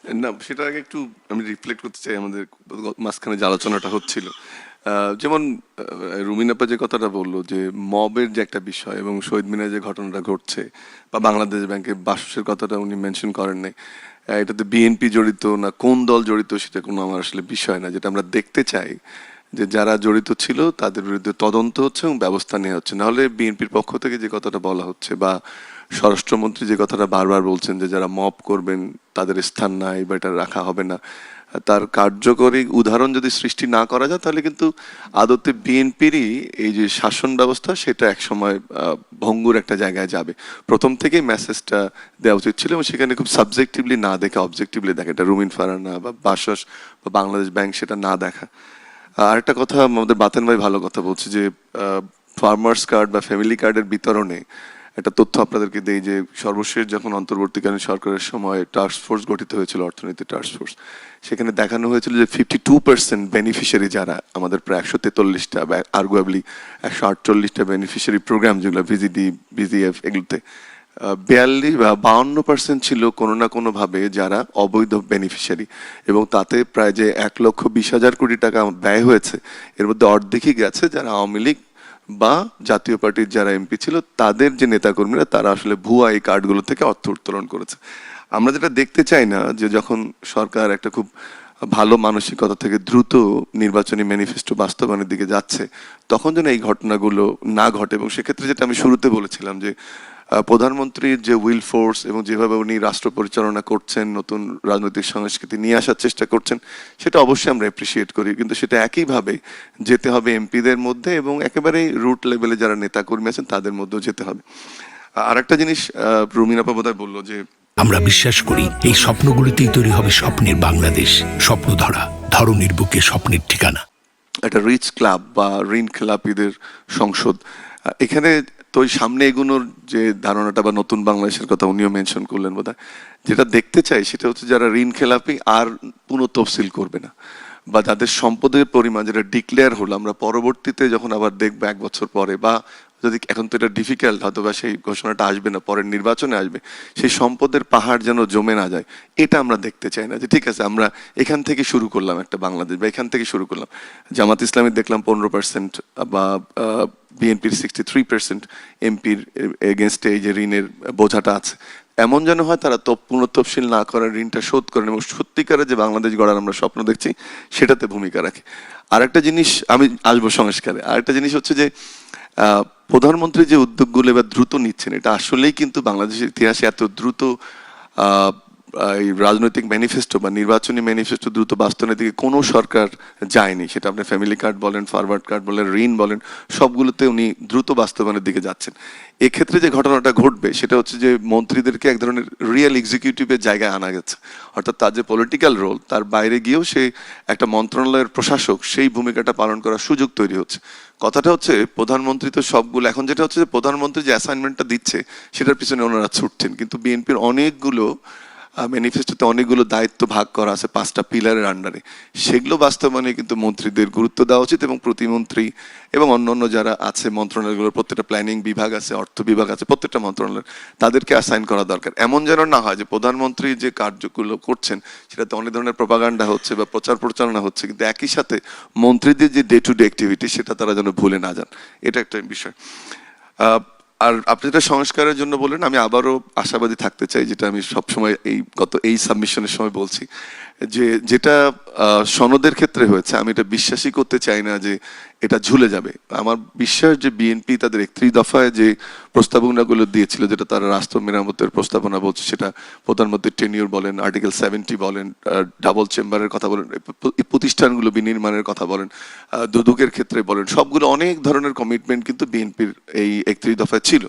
না, সেটা আগে একটু আমি রিফ্লেক্ট করতে চাই আমাদের মাঝখানে যে আলোচনাটা হচ্ছিল। যেমন রুমিন আপা যে কথাটা বললো যে মবের যে একটা বিষয় এবং শহীদ মিনারে যে ঘটনাটা ঘটছে, বা বাংলাদেশ ব্যাংকের বাসসের কথাটা উনি মেনশন করেন নাই। এটাতে বিএনপি জড়িত না কোন দল জড়িত সেটা কোনো আমার আসলে বিষয় না। যেটা আমরা দেখতে চাই যে যারা জড়িত ছিল তাদের বিরুদ্ধে তদন্ত হচ্ছে এবং ব্যবস্থা নেওয়া হচ্ছে। নাহলে বিএনপির পক্ষ থেকে যে কথাটা বলা হচ্ছে, বা স্বরাষ্ট্রমন্ত্রী যে কথাটা বারবার বলছেন যে যারা মব করবেন তাদের স্থান নাই বা এটা রাখা হবে না, তার কার্যকরী উদাহরণ যদি সৃষ্টি না করা যায় তাহলে কিন্তু আদতে বিএনপিরই এই যে শাসন ব্যবস্থা সেটা একসময় ভঙ্গুর একটা জায়গায় যাবে। প্রথম থেকেই মেসেজটা দেওয়া উচিত ছিল এবং সেখানে খুব সাবজেক্টিভলি না দেখে অবজেক্টিভলি দেখা, এটা রুমিন ফারানা বা বাসস বা বাংলাদেশ ব্যাংক সেটা না দেখা। আরেকটা কথা আমাদের বাতেন ভাই ভালো কথা বলছে যে ফার্মার্স কার্ড বা ফ্যামিলি কার্ডের বিতরণে একটা তথ্য আপনাদেরকে দেই যে সর্বশেষ যখন অন্তর্বর্তীকালীন সরকারের সময় টাস্ক ফোর্স গঠিত হয়েছিল, অর্থনীতি টাস্ক ফোর্স, সেখানে দেখানো হয়েছিল যে 52% বেনিফিশিয়ারি যারা আমাদের প্রায় 143টা বা আর্গুয়েবলি 148টা বেনিফিশিয়ারি প্রোগ্রাম যেগুলো ভিজিডি বিজিএফ এগুলোতে 52% ছিল কোনো না কোনো ভাবে যারা অবৈধ বেনিফিশিয়ারি। এবং তাতে প্রায় যে 1,20,000 কোটি টাকা ব্যয় হয়েছে, এর মধ্যে অর্ধেকই গেছে যারা আওয়ামী লীগ বা জাতীয় পার্টির যারা এমপি ছিল তাদের যে নেতাকর্মীরা তারা আসলে ভুয়া এই কার্ডগুলো থেকে অর্থ উত্তোলন করেছে। আমরা যেটা দেখতে চাই না যে যখন সরকার একটা খুব ভালো মানসিকতা থেকে দ্রুত নির্বাচনী ম্যানিফেস্টো বাস্তবায়নের দিকে যাচ্ছে, তখন যেন এই ঘটনাগুলো না ঘটে। এবং সেক্ষেত্রে যেটা আমি শুরুতে বলেছিলাম যে প্রধানমন্ত্রীর যে উইল ফোর্স এবং যেভাবে উনি রাষ্ট্র পরিচালনা করছেন, নতুন রাজনৈতিক সংস্কৃতি নিয়ে আসার চেষ্টা করছেন, সেটা অবশ্যই আমরা অ্যাপ্রিসিয়েট করি। কিন্তু সেটা একইভাবে যেতে হবে এমপিদের মধ্যে এবং একেবারেই রুট লেভেলে যারা নেতাকর্মী আছেন তাদের মধ্যেও যেতে হবে। আর একটা জিনিস রুমিন আপা বোধহয় বললো যে আমরা বিশ্বাস করি এই স্বপ্নগুলিতেই তৈরি হবে স্বপ্নের বাংলাদেশ। স্বপ্ন ধরা, ধরনীর বুকে স্বপ্নের ঠিকানা। একটা রিচ ক্লাব বা ঋণ খেলাপিদের সংসদ, এখানে তো ওই সামনে এগুনোর যে ধারণাটা বা নতুন বাংলাদেশের কথা উনিও মেনশন করলেন বোধহয়, যেটা দেখতে চাই সেটা হচ্ছে যারা ঋণ খেলাপি আর পুনঃ তফসিল করবে না, বা যাদের সম্পদের পরিমাণ যেটা ডিক্লেয়ার হলো আমরা পরবর্তীতে যখন আবার দেখবো 1 বছর পরে, বা যদি এখন তো এটা ডিফিকাল্ট হয়তো বা সেই ঘোষণাটা আসবে না, পরের নির্বাচনে আসবে, সেই সম্পদের পাহাড় যেন জমে না যায়, এটা আমরা দেখতে চাই না। যে ঠিক আছে আমরা এখান থেকে শুরু করলাম একটা বাংলাদেশ, বা এখান থেকে শুরু করলাম, জামাত ইসলামী দেখলাম 15% বা বিএনপির 63%, এমপির এগেনস্টে এই যে ঋণের বোঝাটা আছে, এমন যেন হয় তারা পুনঃতফসিল না করার ঋণটা শোধ করেন এবং সত্যিকারে যে বাংলাদেশ গড়ার আমরা স্বপ্ন দেখছি সেটাতে ভূমিকা রাখে। আরেকটা জিনিস আমি আসবো সংস্কারে, আরেকটা জিনিস হচ্ছে যে প্রধানমন্ত্রী যে উদ্যোগগুলো এবার দ্রুত নিচ্ছেন, এটা আসলেই কিন্তু বাংলাদেশের ইতিহাসে এত দ্রুত এই রাজনৈতিক ম্যানিফেস্টো বা নির্বাচনী ম্যানিফেস্টো দ্রুত বাস্তবায়নের দিকে কোনো সরকার যায়নি। সেটা আপনি ফ্যামিলি কার্ড বলেন, ফরওয়ার্ড কার্ড বলেন, ঋণ বলেন, সবগুলোতে উনি দ্রুত বাস্তবায়নের দিকে যাচ্ছেন। এক্ষেত্রে যে ঘটনাটা ঘটবে সেটা হচ্ছে যে মন্ত্রীদেরকে এক ধরনের রিয়েল এক্সিকিউটিভের জায়গায় আনা গেছে, অর্থাৎ তার যে পলিটিক্যাল রোল তার বাইরে গিয়েও সে একটা মন্ত্রণালয়ের প্রশাসক সেই ভূমিকাটা পালন করার সুযোগ তৈরি হচ্ছে। কথাটা হচ্ছে প্রধানমন্ত্রী তো সবগুলো, এখন যেটা হচ্ছে যে প্রধানমন্ত্রী যে অ্যাসাইনমেন্টটা দিচ্ছে সেটার পিছনে ওনারা ছুটছেন, কিন্তু বিএনপির অনেকগুলো ম্যানিফেস্টোতে অনেকগুলো দায়িত্ব ভাগ করা আছে 5টা পিলারের আন্ডারে, সেগুলো বাস্তবায়নে কিন্তু মন্ত্রীদের গুরুত্ব দেওয়া উচিত এবং প্রতিমন্ত্রী এবং অন্যান্য যারা আছে মন্ত্রণালয়গুলোর প্রত্যেকটা প্ল্যানিং বিভাগ আছে, অর্থ বিভাগ আছে, প্রত্যেকটা মন্ত্রণালয় তাদেরকে অ্যাসাইন করা দরকার। এমন যেন না হয় যে প্রধানমন্ত্রী যে কার্যগুলো করছেন সেটাতে অনেক ধরনের প্রপাগান্ডা হচ্ছে বা প্রচার প্রচারণা হচ্ছে, কিন্তু একই সাথে মন্ত্রীদের যে ডে টু ডে অ্যাক্টিভিটি সেটা তারা যেন ভুলে না যান, এটা একটা বিষয়। আর আপনি যেটা সংস্কারের জন্য বললেন, আমি আবারও আশাবাদী থাকতে চাই, যেটা আমি সবসময় এই সাবমিশনের সময় বলছি, যে যেটা সনদের ক্ষেত্রে হয়েছে আমি এটা বিশ্বাসই করতে চাই না যে এটা ঝুলে যাবে। আমার বিশ্বাস যে বিএনপি তাদের 31 দফায় যে প্রস্তাবনাগুলো দিয়েছিল, যেটা তারা রাষ্ট্র মেরামতের প্রস্তাবনা বলছে, সেটা প্রধানমন্ত্রীর টেনিউর বলেন, আর্টিকেল 70 বলেন, ডাবল চেম্বারের কথা বলেন, এই প্রতিষ্ঠানগুলো বিনির্মাণের কথা বলেন, দুদকের ক্ষেত্রে বলেন, সবগুলো অনেক ধরনের কমিটমেন্ট কিন্তু বিএনপির এই 31 দফায় ছিল।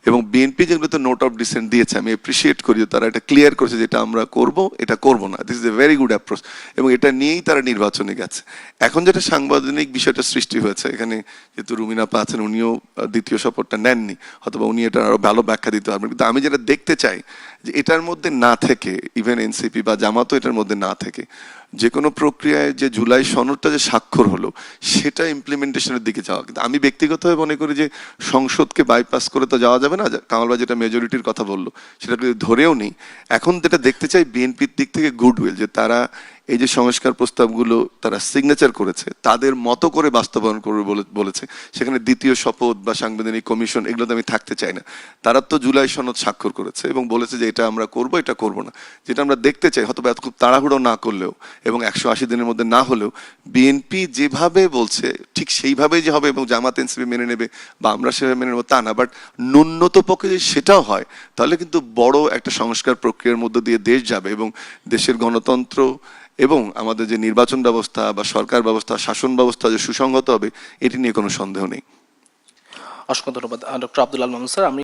এবং বিএনপি যেগুলোতে নোট অফ ডিসেন্ট দিয়েছে আমি এপ্রিসিয়েট করি যে তারা এটা ক্লিয়ার করেছে যে এটা আমরা করব, এটা করব না, this is a very good approach, এবং এটা নিয়েই তারা নির্বাচনে গেছে। এখন যেটা সাংবিধানিক বিষয়টা সৃষ্টি হয়েছে, এখানে যেহেতু রুমিন আপা আছেন উনিও দ্বিতীয় শপথটা নেননি, অথবা উনি এটা আরো ভালো ব্যাখ্যা দিতে পারবেন, কিন্তু আমি যেটা দেখতে চাই যে এটার মধ্যে না থেকে, ইভেন এনসিপি বা জামাতও এটার মধ্যে না থেকে, যে কোনো প্রক্রিয়ায় যে জুলাই সনদটা যে স্বাক্ষর হলো সেটা ইমপ্লিমেন্টেশনের দিকে যাওয়া। কিন্তু আমি ব্যক্তিগতভাবে মনে করি যে সংসদকে বাইপাস করে তো যাওয়া যাবে না। কামাল ভাই যেটা মেজরিটির কথা বললো সেটা যদি ধরেও নেই, এখন যেটা দেখতে চাই বিএনপির দিক থেকে গুডউইল, যে তারা এই যে সংস্কার প্রস্তাবগুলো তারা সিগনেচার করেছে তাদের মতো করে বাস্তবায়ন করবে বলেছে। সেখানে দ্বিতীয় শপথ বা সাংবিধানিক কমিশন এগুলোতে আমি থাকতে চাই না। তারা তো জুলাই সনদ স্বাক্ষর করেছে এবং বলেছে যে এটা আমরা করব, এটা করব না। যেটা আমরা দেখতে চাই, হয়তো এত খুব তাড়াহুড়ো না করলেও এবং 180 দিনের মধ্যে না হলেও বিএনপি যেভাবে বলছে ঠিক সেইভাবেই যে হবে এবং জামাত এনসিপি মেনে নেবে বা আমরা সেভাবে মেনে নেবো তা না, বাট ন্যূনত পক্ষে যদি সেটাও হয় তাহলে কিন্তু বড় একটা সংস্কার প্রক্রিয়ার মধ্য দিয়ে দেশ যাবে এবং দেশের গণতন্ত্র এবং আমাদের যে নির্বাচন ব্যবস্থা বা সরকার ব্যবস্থা, শাসন ব্যবস্থা যে সুসংহত হবে, এটি নিয়ে কোনো সন্দেহ নেই। অসংখ্য ধন্যবাদ ডক্টর আব্দুল আল মামুন স্যার। আমি